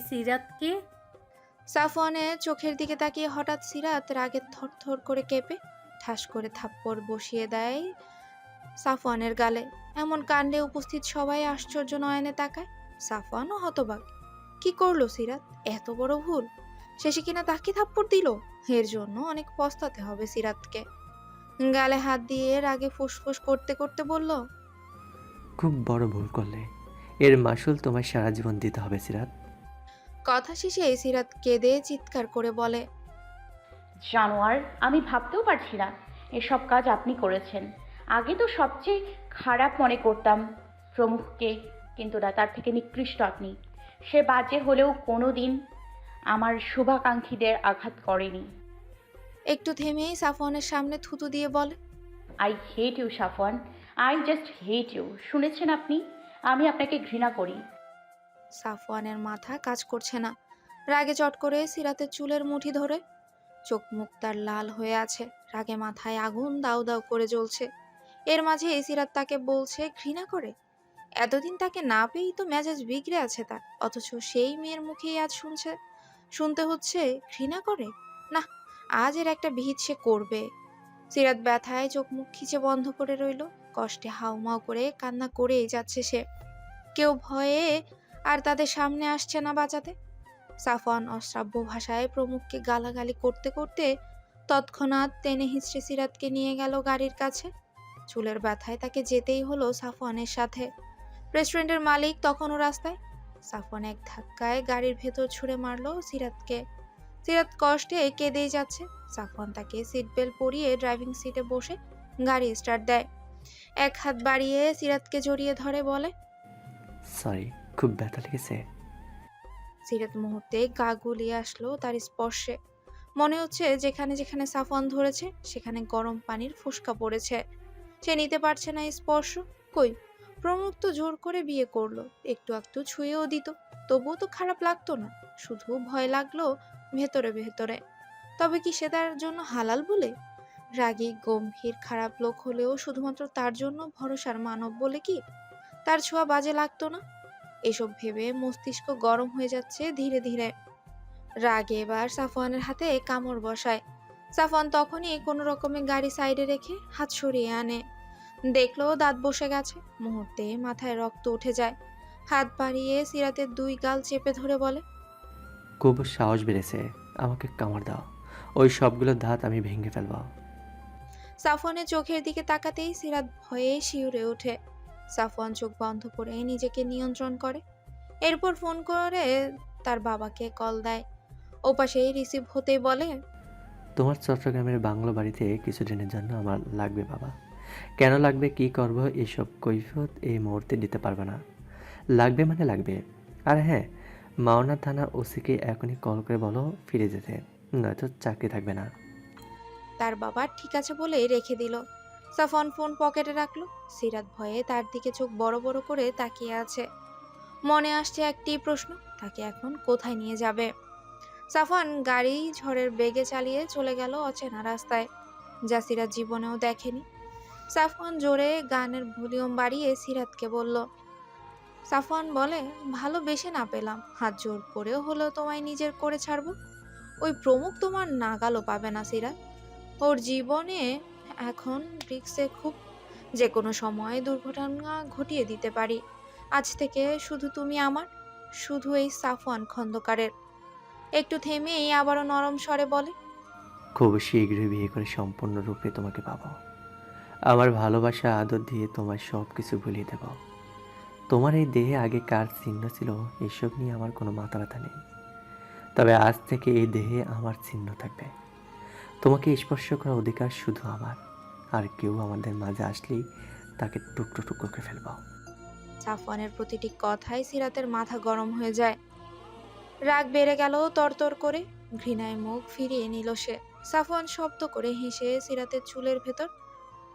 সিরাতকে। সাফওয়ানের চোখের দিকে তাকিয়ে হঠাৎ সিরাত রাগে থরথর করে কেঁপে ঠাস করে থাপ্পড় বসিয়ে দেয় সাফওয়ানের গালে। এমন কাণ্ডে উপস্থিত সবাই আশ্চর্য নয়নে তাকায়। সাফওয়ানও হতবাক। কি করলো সিরাত? এত বড় ভুল! শেষে কিনা তাকে থাপ্পড় দিল। এর জন্য অনেক পস্তাতে হবে সিরাতকে। গালে হাত দিয়ে রাগে ফুসফুস করতে করতে বলল, খুব বড় ভুল করলে। এর মাসুল তোমায় সারা জীবন দিতে হবে সিরাত। কথা শেষে সিরাত কেঁদে চিৎকার করে বলে, জানোয়ার, আমি ভাবতেও পারছি না এসব কাজ আপনি করেছেন। আগে তো সবচেয়ে খারাপ মনে করতাম প্রমুখকে, কিন্তু না, তার থেকে নিকৃষ্ট আপনি। সে বাজে হলেও কোনো দিন আমার শুভাকাঙ্ক্ষীদের আঘাত করেনি। একটু থেমেই সাফওয়ানের সামনে থুতু দিয়ে বলে, I hate you Safwan, I just hate you. শুনেছেন আপনি? আমি আপনাকে ঘৃণা করি। সাফওয়ানের মাথা কাজ করছে না। রাগে চট করে সিরাতের চুলের মুঠি ধরে। চোখ মুখ তার লাল হয়ে আছে। রাগে মাথায় আগুন দাউ দাউ করে জ্বলছে। এর মাঝে সিরাত তাকে বলছে ঘৃণা করে। এতদিন তাকে না পেয়েই তো মেজাজ বিগড়ে আছে তার, অথচ সেই মেয়ের মুখেই আজ শুনতে হচ্ছে ঘৃণা করে। না, আজ এর একটা বিহিত সে করবে। সিরাত ব্যথায় চোখ মুখ খিচে বন্ধ করে রইল। কষ্টে হাউমাউ করে কান্না করেই যাচ্ছে সে। কেউ ভয়ে আর তাদের সামনে আসছে না বাঁচাতে। সাফওয়ান অশ্রাব্য ভাষায় প্রমুখকে গালাগালি করতে করতে তৎক্ষণাৎ টেনে হিঁচড়ে সিরাতকে নিয়ে গেল গাড়ির কাছে। চুলের ব্যথায় তাকে যেতেই হলো সাফওয়ানের সাথে। রেস্টুরেন্টের মালিক তখনও রাস্তায়। সাফওয়ান এক ধাক্কায় গাড়ির ভেতর ছুঁড়ে মারলো সিরাতকে। সিরাত কষ্টে কেঁদেই যাচ্ছে। সাফওয়ান তাকে সিট বেল্ট পরিয়ে ড্রাইভিং সিটে বসে গাড়ি স্টার্ট দেয়। এক হাত বাড়িয়ে সিরাতকে জড়িয়ে ধরে বলে, সরি, খুব ব্যথা লেগেছে। সিরাত মুহূর্তে গা গুলিয়ে আসলো তার স্পর্শে। মনে হচ্ছে যেখানে যেখানে সাফওয়ান ধরেছে সেখানে গরম পানির ফুসকা পড়েছে। সে নিতে পারছে না স্পর্শ। কই, প্রমুখ তো জোর করে বিয়ে করলো, একটু একটু ছুঁয়েও দিত, তবুও তো খারাপ লাগতো না। শুধু ভয় লাগলো ভেতরে ভেতরে। তবে কি সে তার জন্য হালাল বলে? রাগী গম্ভীর খারাপ লোক হলেও শুধুমাত্র তার জন্য ভরসার মানব বলে কি তার ছোঁয়া বাজে লাগতো না? এসব ভেবে মস্তিষ্ক গরম হয়ে যাচ্ছে ধীরে ধীরে। রাগে এবার সাফওয়ানের হাতে কামড় বসায়। সাফওয়ান তখনই কোনো রকমে গাড়ি সাইডে রেখে হাত সরিয়ে আনে। দেখলো দাঁত বসে গেছে। মুহূর্তে মাথায় রক্ত উঠে যায়। হাত বাড়িয়ে সিরাতের দুই গাল চেপে ধরে বলে, খুব সাহস বেড়েছে, আমাকে কামড় দাও। ওই সবগুলো দাঁত আমি ভেঙে ফেলবো। সাফওয়ানের চোখের দিকে তাকাতেই সিরাত ভয়ে শিউরে ওঠে। সাফওয়ান চোখ বন্ধ করে নিজেকে নিয়ন্ত্রণ করে। এরপর ফোন করে তার বাবাকে কল দেয়। ওপাশেই রিসিভ হতেই বলে, তোমার চট্টগ্রামের বাংলো বাড়িতে কিছুদিনের জন্য আমার লাগবে বাবা। কেন লাগবে, কি করব, এসব কৈফিয়ত এই মুহূর্তে দিতে পারবে না। লাগবে মানে লাগবে। আর হ্যাঁ, মাওনা থানার ওসিকে এখনই কল করে বলো ফিরে যেতে, নয়তো চাকরি থাকবে না। তার বাবা ঠিক আছে বলে রেখে দিল। সাফওয়ান ফোন পকেটে রাখলো। সিরাত ভয়ে তার দিকে চোখ বড় বড় করে তাকিয়ে আছে। মনে আসছে একটি প্রশ্ন, তাকে এখন কোথায় নিয়ে যাবে? সাফওয়ান গাড়ি ঝড়ের বেগে চালিয়ে চলে গেল অচেনা রাস্তায়, যা সিরাত জীবনেও দেখেনি। সাফওয়ান জোরে গানের ভলিউম বাড়িয়ে সিরাতকে বলল। সাফওয়ান বলে, ভালোবেসে না পেলাম, হাত জোর করেও হলেও তোমায় নিজের করে ছাড়বো। ওই প্রমুখ তোমার নাগালও পাবে না সিরাত। ওর জীবনে এখন রিক্সে খুব, যে কোনো সময় দুর্ঘটনা ঘটিয়ে দিতে পারি। আজ থেকে শুধু তুমি আমার, শুধু এই সাফওয়ান খন্দকারের। একটু থেমেই আবারও নরম স্বরে বলে, খুব শীঘ্রই বিয়ে করে সম্পূর্ণরূপে তোমাকে পাবো। আমার ভালোবাসা আদর দিয়ে তোমার সব কিছু ভুলিয়ে দেব। তোমার এই দেহে আগে কার চিহ্ন ছিল এসব নিয়ে আমার কোনো মাথা ব্যথা নেই। তবে আজ থেকে এই দেহে আমার চিহ্ন থাকবে। তোমাকে স্পর্শ করার অধিকার শুধু আমার। আর কেউ আমাদের মাঝে আসলেই তাকে টুকরো টুকরো করে ফেলবো। সাফওয়ানের প্রতিটি কথায় সিরাতের মাথা গরম হয়ে যায়। রাগ বেড়ে গেল তরতর করে। ঘৃণায় মুখ ফিরিয়ে নিল সে। সাফওয়ান শব্দ করে হেসে সিরাতের চুলের ভেতর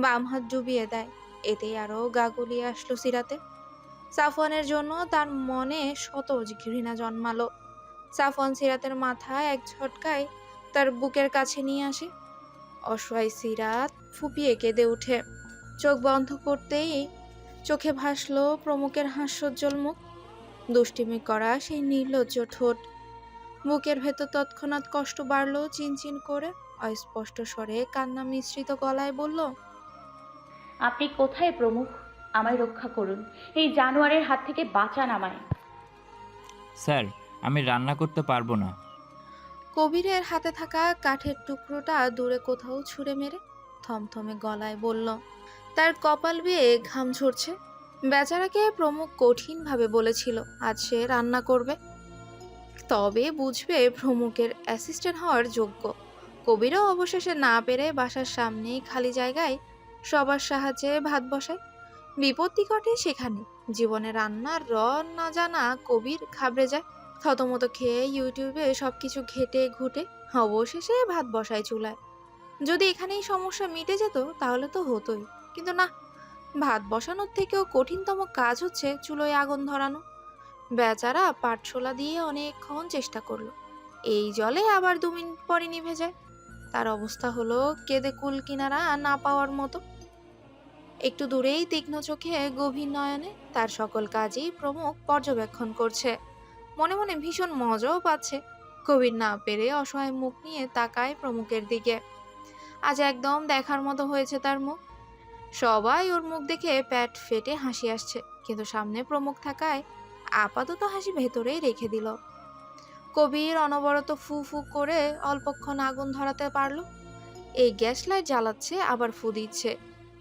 বাম হাত ডুবিয়ে দেয়। এতেই আরো গা গুলিয়ে আসলো সিরাতে। সাফওয়ানের জন্য তার মনে শত ঘৃণা জন্মালো। সাফওয়ান সিরাতের মাথা এক ঝটকায় তার বুকের কাছে নিয়ে আসে। অসহায় সিরাত ফুপিয়ে কেঁদে ওঠে। চোখ বন্ধ করতেই চোখে ভাসলো প্রমুখের হাস্যোজ্জ্বল মুখ। দুষ্টিমি করা সেই নির্লজ্জ ঠোঁট। বুকের ভেতর তৎক্ষণাৎ কষ্ট বাড়ল চিনচিন করে। অস্পষ্ট স্বরে কান্না মিশ্রিত গলায় বলল, আপনি কোথায় প্রমুখ? আমায় রক্ষা করুন, এই জানোয়ারের হাত থেকে বাঁচান আমায়। স্যার, আমি রান্না করতে পারবো না। কবিরের হাতে থাকা কাঠের টুকরোটা দূরে কোথাও ছুঁড়ে মেরে থমথমে গলায় বলল। তার কপাল বেয়ে ঘাম ঝরছে। বেচারাকে প্রমুখ কঠিনভাবে বলেছিল আজ সে রান্না করবে, তবে বুঝবে প্রমুখের অ্যাসিস্ট্যান্ট হওয়ার যোগ্য। কবিরও অবশেষে না পেরে বাসার সামনেই খালি জায়গায় সবার সাহায্যে ভাত বসায়। বিপত্তি ঘটে সেখানে। জীবনে রান্নার না জানা কবির ঘাবড়ে যায়। থতমত খেয়ে ইউটিউবে সবকিছু ঘেটে ঘুটে অবশেষে ভাত বসায় চুলায়। যদি এখানেই সমস্যা মিটে যেত তাহলে তো হতোই, কিন্তু না, ভাত বসানোর থেকেও কঠিনতম কাজ হচ্ছে চুলোয় আগুন ধরানো। বেচারা পাটশোলা দিয়ে অনেকক্ষণ চেষ্টা করলো, এই জলে আবার 2 মিনিট পরে নিভে যায়। তার অবস্থা হলো কেঁদে কুল কিনারা না পাওয়ার মতো। একটু দূরেই তীক্ষ্ণ চোখে গভীর নয়নে তার সকল কাজই প্রমুখ পর্যবেক্ষণ করছে। মনে মনে ভীষণ মজাও পাচ্ছে। কবির না পেরে অসহায় মুখ নিয়ে তাকায় প্রমুখের দিকে। আজ একদম দেখার মতো হয়েছে তার মুখ। সবাই ওর মুখ দেখে প্যাট ফেটে হাসি আসছে, কিন্তু সামনে প্রমুখ থাকায় আপাতত হাসি ভেতরেই রেখে দিল। কবির অনবরত ফু ফু করে অল্পক্ষণ আগুন ধরাতে পারল। এই গ্যাস লাইট জ্বালাচ্ছে আবার ফু দিচ্ছে।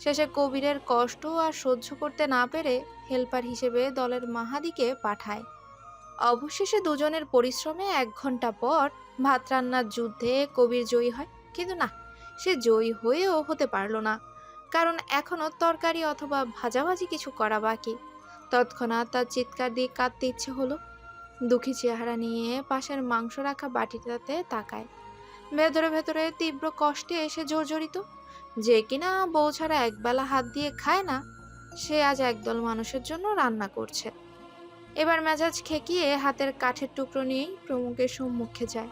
শেষে কবিরের কষ্ট আর সহ্য করতে না পেরে হেল্পার হিসেবে দলের মাহাদিকে পাঠায়। অবশেষে দুজনের পরিশ্রমে 1 ঘন্টা পর ভাত রান্নার যুদ্ধে কবির জয়ী হয়। কিন্তু না, সে জয়ী হয়েও হতে পারল না, কারণ এখনো তরকারি অথবা ভাজাভাজি কিছু করা বাকি। তৎক্ষণাৎ তার চিৎকার দিয়ে কাঁদতে ইচ্ছে হলো। দুঃখী চেহারা নিয়ে পাশের মাংস রাখা বাটিটাতে তাকায়। ভেতরে ভেতরে তীব্র কষ্টে এসে জর্জরিত। যে কিনা বউ ছাড়া একবেলা হাত দিয়ে খায় না, সে আজ একদল মানুষের জন্য রান্না করছে। এবার মেজাজ খেকিয়ে হাতের কাঠের টুকরো নিয়েই প্রমুখের সম্মুখে যায়।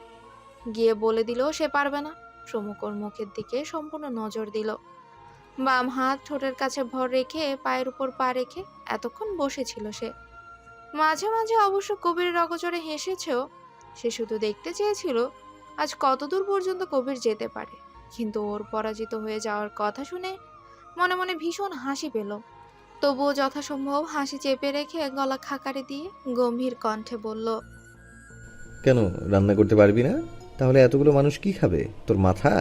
গিয়ে বলে দিল সে পারবে না। প্রমুখ ওর মুখের দিকে সম্পূর্ণ নজর দিল। বাম হাত ঠোঁটের কাছে ভর রেখে পায়ের উপর পা রেখে এতক্ষণ বসেছিল সে। মাঝে মাঝে অবশ্য কবিরের অগোচরে হেসেছেও। সে শুধু দেখতে চেয়েছিল আজ কতদূর পর্যন্ত কবির যেতে পারে। কিন্তু ওর পরাজিত হয়ে যাওয়ার কথা শুনে মনে মনে ভীষণ হাসি পেল। তবুও যথাসম্ভব হাসি চেপে রেখে গলা খাকারি দিয়ে গম্ভীর কণ্ঠে বলল, কেন রান্না করতে পারবি না? তাহলে এতগুলো মানুষ কি খাবে? তোর মাথা?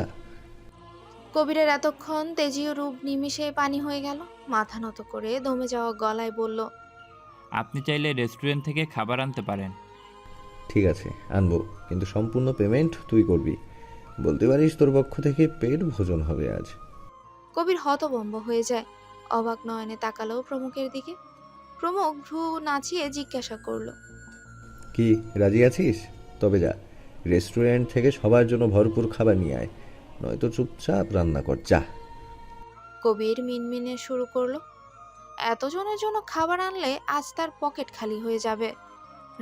কবিরের এতক্ষণ তেজীয় রূপ নিমিষে পানি হয়ে গেল। মাথা নত করে দমে যাওয়া গলায় বলল, আপনি চাইলে রেস্টুরেন্ট থেকে খাবার আনতে পারেন। ঠিক আছে, আনবো, কিন্তু সম্পূর্ণ পেমেন্ট তুই করবি। বলতে পারিস তোর পক্ষ থেকে পেট ভোজন হবে আজ। কবির হতভম্ব হয়ে যায়। অবাক নয়নে তাকালো প্রমুখের দিকে। প্রমুখ ভ্রু নাচিয়ে জিজ্ঞাসা করল, কি রাজি আছিস? তবে যা, রেস্টুরেন্ট থেকে সবার জন্য ভরপুর খাবার নিয়ে আয়, নয়তো চুপচাপ রান্না কর, যা। কবির মিনমিনে শুরু করলো। এতজনের জন্য খাবার আনলে আজ তার পকেট খালি হয়ে যাবে।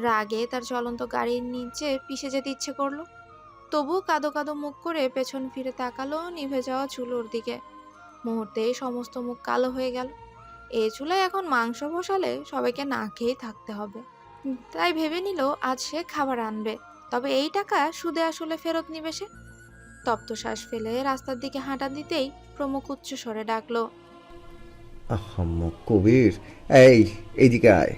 রাগে তার চলন্ত গাড়ির নিচে পিষে যেতে ইচ্ছে করলো। তবু কাদো কাদো মুখ করে পেছন ফিরে তাকালো নিভে যাওয়া চুলোর দিকে। মুহূর্তেই সমস্ত মুখ কালো হয়ে গেল। এই চুলায় এখন মাংস বসালে সবাইকে না খেয়েই থাকতে হবে। তাই ভেবে নিল আজ সে খাবার আনবে, তবে এই টাকা সুদে আসলে ফেরত নিবে সে। তপ্ত শ্বাস ফেলে রাস্তার দিকে হাঁটা দিতেই প্রমুখ উচ্চস্বরে ডাকলো, আহাম্মক কবির, এইদিকে আয়।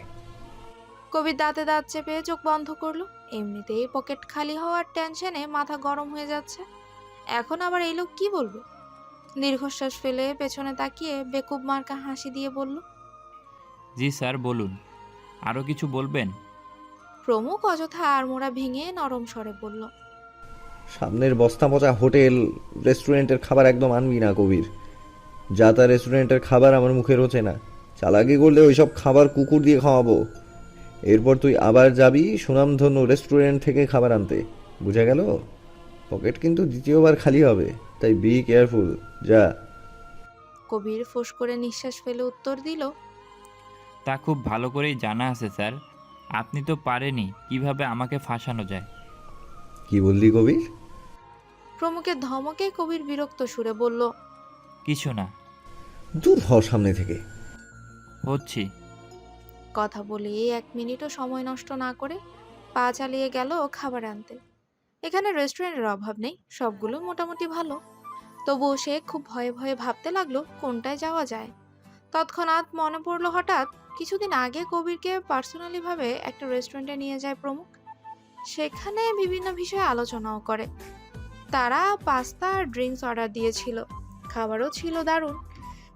কবির দাঁতে দাঁত চেপে চোখ বন্ধ করলো। এমনিতেই পকেট খালি হওয়ার টেনশনে মাথা গরম হয়ে যাচ্ছে, এখন আবার এই লোক কি বলবে। দীর্ঘশ্বাস ফেলে পেছনে তাকিয়ে বেকুব মার্কা হাসি দিয়ে বলল, জি স্যার, বলুন। আরও কিছু বলবেন? প্রমুখ অযথা আড়মোড়া ভেঙে নরম স্বরে বলল, সামনের বস্তা পচা হোটেল রেস্টুরেন্টের খাবার একদম আনবি না কবির। যা তা রেস্টুরেন্টের খাবার আমার মুখে রোচে না। চালাকি করলে ওইসব খাবার কুকুর দিয়ে খাওয়াবো। এরপর তুই আবার যাবি সুনামধন্য রেস্টুরেন্ট থেকে খাবার আনতে, বুঝা গেল? পকেট কিন্তু দ্বিতীয়বার খালি হবে, তাই বি কেয়ারফুল, যা। কবির ফোঁস করে নিঃশ্বাস ফেলে উত্তর দিল, তা খুব ভালো করেই জানা আছে স্যার। আপনি তো পারেনই কিভাবে আমাকে ফাঁসানো যায়। কি বললি কবির? প্রমুখের ধমকে কবির বিরক্ত সুরে বলল, কিছু না। দূর হ সামনে থেকে। হচ্ছি। কথা বলে 1 মিনিটও সময় নষ্ট না করে পা চালিয়ে গেল খাবার আনতে। এখানে রেস্টুরেন্টের অভাব নেই, সবগুলো মোটামুটি ভালো। তবুও সে খুব ভয়ে ভয়ে ভাবতে লাগলো কোনটায় যাওয়া যায়। তৎক্ষণাৎ মনে পড়লো হঠাৎ কিছুদিন আগে কবিরকে পার্সোনালি ভাবে একটা রেস্টুরেন্টে নিয়ে যায় প্রমুখ। সেখানে বিভিন্ন বিষয়ে আলোচনাও করে। তারা পাস্তা আর ড্রিঙ্কস অর্ডার দিয়েছিল, খাবারও ছিল দারুণ।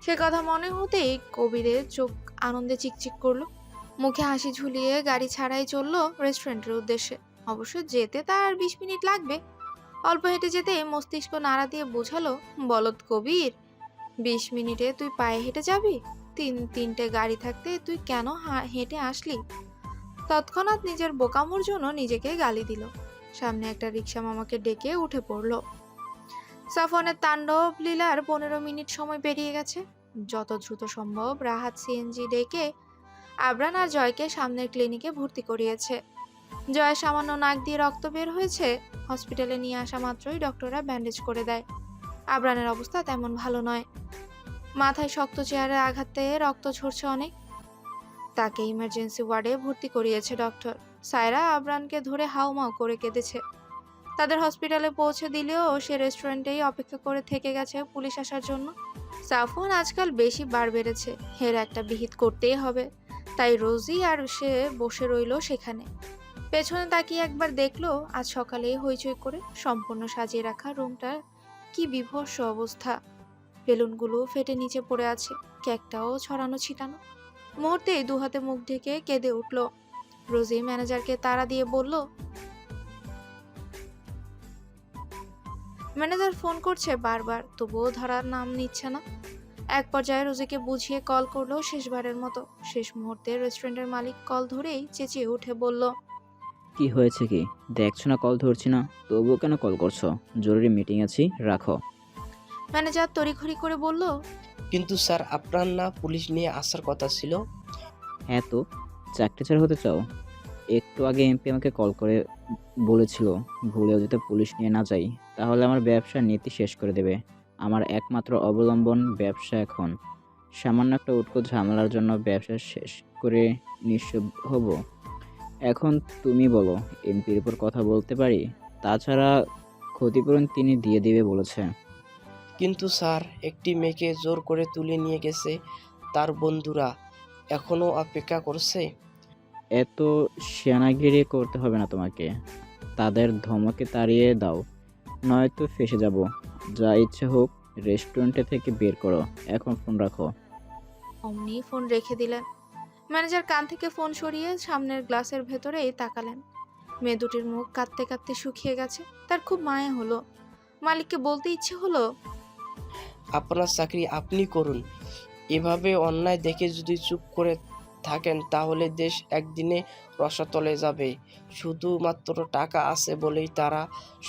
সে কথা মনে হতেই কবিরের চোখ আনন্দে চিকচিক করলো। মুখে হাসি ঝুলিয়ে গাড়ি ছাড়াই চললো রেস্টুরেন্টের উদ্দেশ্যে। অবশ্য যেতে তার 20 মিনিট লাগবে। অল্প হেঁটে যেতে মস্তিষ্ক নাড়া দিয়ে বোঝালো, বলদ কবির, 20 মিনিটে তুই পায়ে হেঁটে যাবি? তিনটে গাড়ি থাকতে তুই কেন হেঁটে আসলি? তৎক্ষণাৎ নিজের বোকামোর জন্য নিজেকে গালি দিল। সামনে একটা রিক্সা মামাকে ডেকে উঠে পড়ল। সাফনের তাণ্ডব লীলার 15 মিনিট সময় পেরিয়ে গেছে। যত দ্রুত সম্ভব রাহাত সিএনজি ডেকে আবরান আর জয়কে সামনের ক্লিনিকে ভর্তি করিয়েছে। জয়ের সামান্য নাক দিয়ে রক্ত বের হয়েছে। হসপিটালে নিয়ে আসা মাত্রই ডক্টররা ব্যান্ডেজ করে দেয়। আবরানের অবস্থা তেমন ভালো নয়। মাথায় শক্ত চেয়ারের আঘাতে রক্ত ঝরছে অনেক। তাকে ইমার্জেন্সি ওয়ার্ডে ভর্তি করিয়েছে ডক্টর। সায়রা আবরানকে ধরে হাউমাউ করে কেঁদেছে। তাদের হসপিটালে পৌঁছে দিলেও সে রেস্টুরেন্টেই অপেক্ষা করে থেকে গেছে পুলিশ আসার জন্য। সাফওয়ান আজকাল বেশি বার বেড়েছে, এর একটা বিহিত করতেই হবে। তাই রোজি আর সে বসে রইল সেখানে। পেছনে তাকিয়ে একবার দেখলো আজ সকালে হইচই করে সম্পূর্ণ সাজিয়ে রাখা রুমটার কি বিভৎস অবস্থা। বেলুনগুলো ফেটে নিচে পড়ে আছে, কেকটাও ছড়ানো ছিটানো। মুহূর্তেই দুহাতে মুখ ঢেকে কেঁদে উঠল। রোজি ম্যানেজারকে তাড়া দিয়ে বলল, ম্যানেজার ফোন করছে বারবার, তবুও ধরার নাম নিচ্ছে না। এক পর্যায়ে রোজিকে বুঝিয়ে কল করলো শেষবারের মতো। শেষ মুহূর্তে রেস্টুরেন্টের মালিক কল ধরেই চেঁচিয়ে উঠে বলল, কি হয়েছে কি? দেখছো না কল ধরছি না, তবুও কেন কল করছো? জরুরি মিটিং আছি, রাখো। ম্যানেজার তড়িঘড়ি করে বলল, কিন্তু স্যার আপনার না পুলিশ নিয়ে আসার কথা ছিল? হ্যাঁ তো, চাকরি ছাড়া হতে চাও? একটু আগে এমপি আমাকে কল করে বলেছিল ভুলেও যদি পুলিশ নিয়ে না যাই তাহলে আমার ব্যবসার নীতি শেষ করে দেবে। আমার একমাত্র অবলম্বন ব্যবসা। এখন সামান্য একটা উটকো ঝামেলার জন্য ব্যবসা শেষ করে নিঃস্ব হব? এখন তুমি বলো, এমপির উপর কথা বলতে পারি? তাছাড়া ক্ষতিপূরণ তিনি দিয়ে দিবে বলেছে। কিন্তু স্যার একটি মেয়েকে জোর করে তুলে নিয়ে গেছে তার বন্ধুরা, এখনো অপেক্ষা করছে। এত সেনাগিরি করতে হবে না তোমাকে। তাদের ধমকে তাড়িয়ে দাও, নয়তো ফেঁসে যাব। যা ইচ্ছে হোক রেস্টুরেন্টে থেকে বের করো। এখন ফোন রাখো। অমনি ফোন রেখে দিলেন। ম্যানেজার কান থেকে ফোন সরিয়ে সামনের গ্লাসের ভেতরেই তাকালেন। মেয়ে দুটির মুখ কাঁদতে কাঁদতে শুকিয়ে গেছে। তার খুব মায়া হলো। মালিককে বলতে ইচ্ছে হলো, আপনার চাকরি আপনি করুন। এভাবে অন্যায় দেখে যদি চুপ করে থাকেন তাহলে দেশ একদিনে রসাতলে যাবে। শুধুমাত্র টাকা আছে বলেই তারা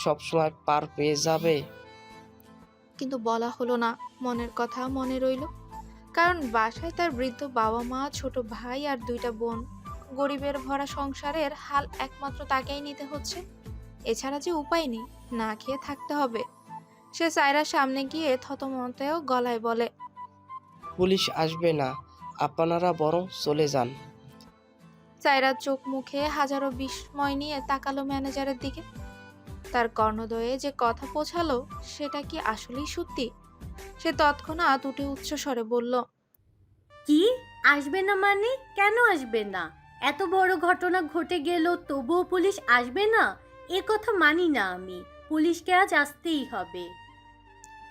সবসময় পার পেয়ে যাবে। কিন্তু বলা হলো না। মনের কথা মনে রইল। কারণ বাসায় তার বৃদ্ধ বাবা মা, ছোট ভাই আর 2টা বোন। গরিবের ভরা সংসারের হাল একমাত্র তাকেই নিতে হচ্ছে। এছাড়া যে উপায় নেই, না খেয়ে থাকতে হবে। সে সায়রার সামনে গিয়ে থতমতেও গলায় বলে, পুলিশ আসবে না, আপনারা বরং চলে যান। সায়রার চোখ মুখে হাজারো বিস্ময় নিয়ে তাকালো ম্যানেজারের দিকে। তার কর্ণদয়ে যে কথা পৌঁছালো সেটা কি আসলেই সত্যি? সে তৎক্ষণাৎ উঠে উচ্চ স্বরে বলল, কি? আসবে না মানে? কেন আসবে না? এত বড় ঘটনা ঘটে গেল তবুও পুলিশ আসবে না? এ কথা মানি না আমি। পুলিশকে আজ আসতেই হবে।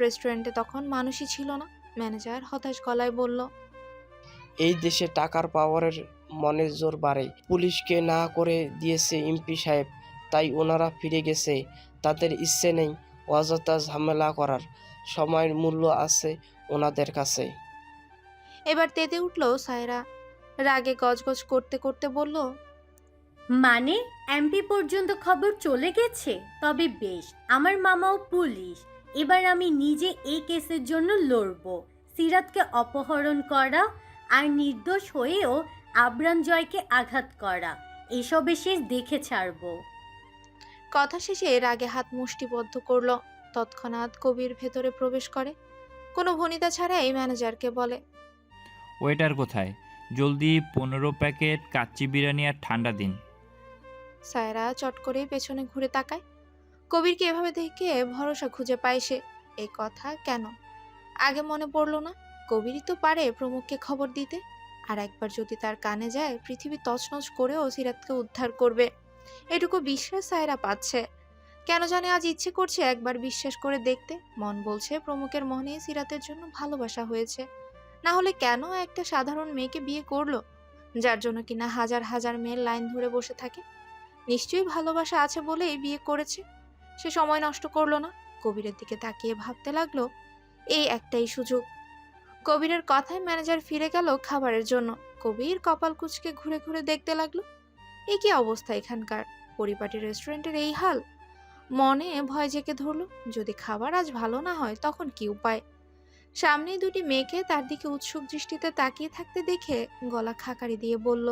রেস্টুরেন্টে তখন মানুষই ছিল না। ম্যানেজার হতাশ গলায় বলল, এই দেশে টাকার পাওয়ারের মনের জোর বাড়ে। পুলিশকে না করে দিয়েছে এমপি সাহেব, তাই ওনারা ফিরে গেছে। তাদের ইচ্ছে নেই অযথা ঝামেলা করার। সময়ের মূল্য আছে ওনাদের কাছে। এবার তেতে উঠল সায়রা। রাগে গজগজ করতে করতে বলল, মানে এমপি পর্যন্ত খবর চলে গেছে? তবে বেশ, আমার মামাও পুলিশ। এবার আমি নিজে এই কেসের জন্য লড়ব। সিরাতকে অপহরণ করা আর নির্দোষ হয়েও আবরান জয়কে আঘাত করা, এসবে শেষ দেখে ছাড়ব। কথা শেষে রাগে হাত মুষ্টিবদ্ধ করল। তৎক্ষণাৎ কবির ভেতরে প্রবেশ করে। কোনো ভনিতা ছাড়াই ম্যানেজারকে বলে, ওয়েটার কোথায়? জলদি 15 প্যাকেট কাচ্চি বিরিয়ানি আর ঠান্ডা দিন। সায়রা চট করেই পেছনে ঘুরে তাকায়। কবিরকে এভাবে দেখে ভরসা খুঁজে পায় সে। এই কথা কেন আগে মনে পড়লো না? কবিরই তো পারে প্রমুখকে খবর দিতে। আর একবার যদি তার কানে যায়, পৃথিবী তছনছ করেও সিরাতকে উদ্ধার করবে। এটুকু বিশ্বাস সায়রা পাচ্ছে। কেন জানে আজ ইচ্ছে করছে একবার বিশ্বাস করে দেখতে। মন বলছে প্রমুখের মনে সিরাতের জন্য ভালোবাসা হয়েছে। না হলে কেন একটা সাধারণ মেয়েকে বিয়ে করলো, যার জন্য কিনা হাজার হাজার মেয়ের লাইন ধরে বসে থাকে? নিশ্চয়ই ভালোবাসা আছে বলেই বিয়ে করেছে। সে সময় নষ্ট করলো না, কবিরের দিকে তাকিয়ে ভাবতে লাগলো এই একটাই সুযোগ। কবিরের কথায় ম্যানেজার ফিরে গেল খাবারের জন্য। কবির কপাল কুঁচকে ঘুরে ঘুরে দেখতে লাগলো, এ কি অবস্থা এখানকার? পরিপাটি রেস্টুরেন্টের এই হাল। মনে ভয় জেঁকে ধরলো, যদি খাবার আজ ভালো না হয় তখন কি উপায়? সামনেই দুটি মেয়েকে তার দিকে উৎসুক দৃষ্টিতে তাকিয়ে থাকতে দেখে গলা খাকারি দিয়ে বলল,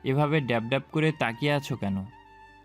এভাবে ড্যাব ড্যাব করে তাকিয়ে আছো কেন?